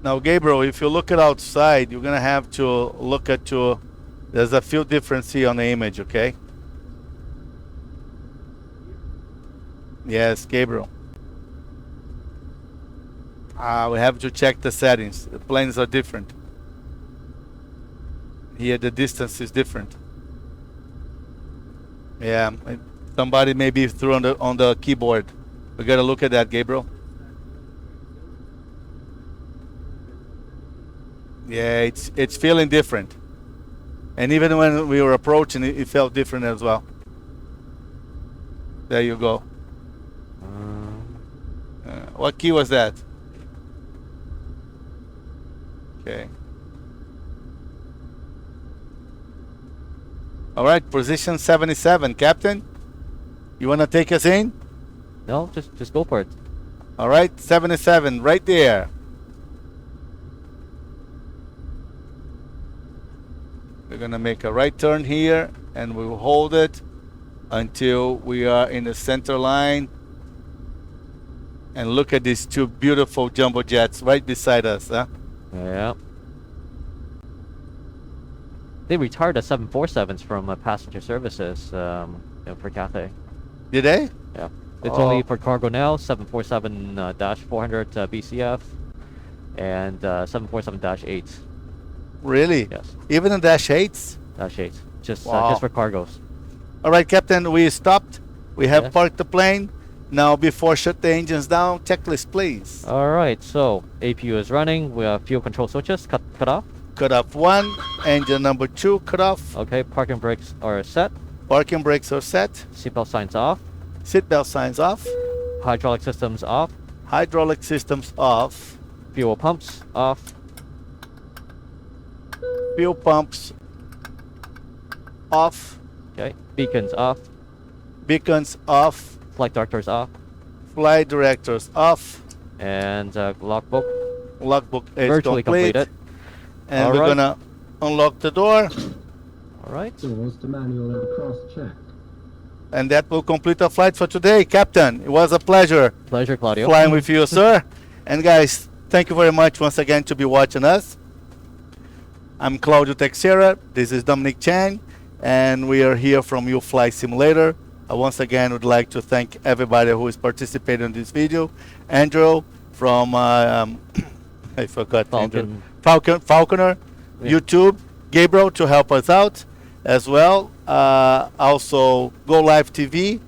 Now, Gabriel, if you look at outside, you're gonna have to look at there's a few differences here on the image, okay? Yes, Gabriel. We have to check the settings. The planes are different. Here the distance is different. Yeah, somebody maybe threw on the keyboard. We gotta look at that, Gabriel. Yeah, it's feeling different. And even when we were approaching, it felt different as well. There you go. What key was that? Okay. All right, position 77, Captain. You want to take us in?
No, just go for it.
All right, 77, right there. We're gonna make a right turn here, and we will hold it until we are in the center line. And look at these two beautiful jumbo jets right beside us, huh?
Yeah. They retired the 747s from passenger services for Cathay.
Did they?
Yeah. It's only for cargo now, 747-400 BCF and 747-8.
Really?
Yes.
Even the Dash 8s?
Dash 8. Just for cargos.
All right, Captain, we stopped. We have parked the plane. Now, before shut the engines down, checklist, please.
All right, so APU is running. We have fuel control switches cut off.
Cut off 1. Engine number 2 cut off.
Okay, parking brakes are set.
Parking brakes are set.
Seatbelt signs off.
Seatbelt signs off.
Hydraulic systems off.
Hydraulic systems off.
Fuel pumps off.
Fuel pumps off.
Okay, beacons off.
Beacons off.
Flight directors off.
Flight directors off.
And logbook.
Logbook is
virtually completed.
And we're gonna unlock the door.
All right.
Doors to manual and cross-check.
And that will complete our flight for today, Captain. It was a pleasure.
Pleasure, Claudio.
Flying with you, sir. And guys, thank you very much once again to be watching us. I'm Claudio Teixeira. This is Dominic Chang, and we are here from UFLY Simulator. I once again would like to thank everybody who is participating in this video. Andrew from I forgot. Falconer, YouTube. Gabriel to help us out as well. Also Go Live TV,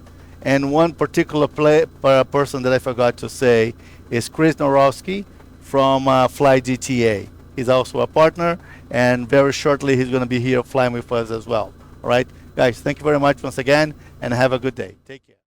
and one particular person that I forgot to say is Chris Norowski from Fly GTA. He's also a partner, and very shortly he's going to be here flying with us as well. All right, guys, thank you very much once again, and have a good day. Take care.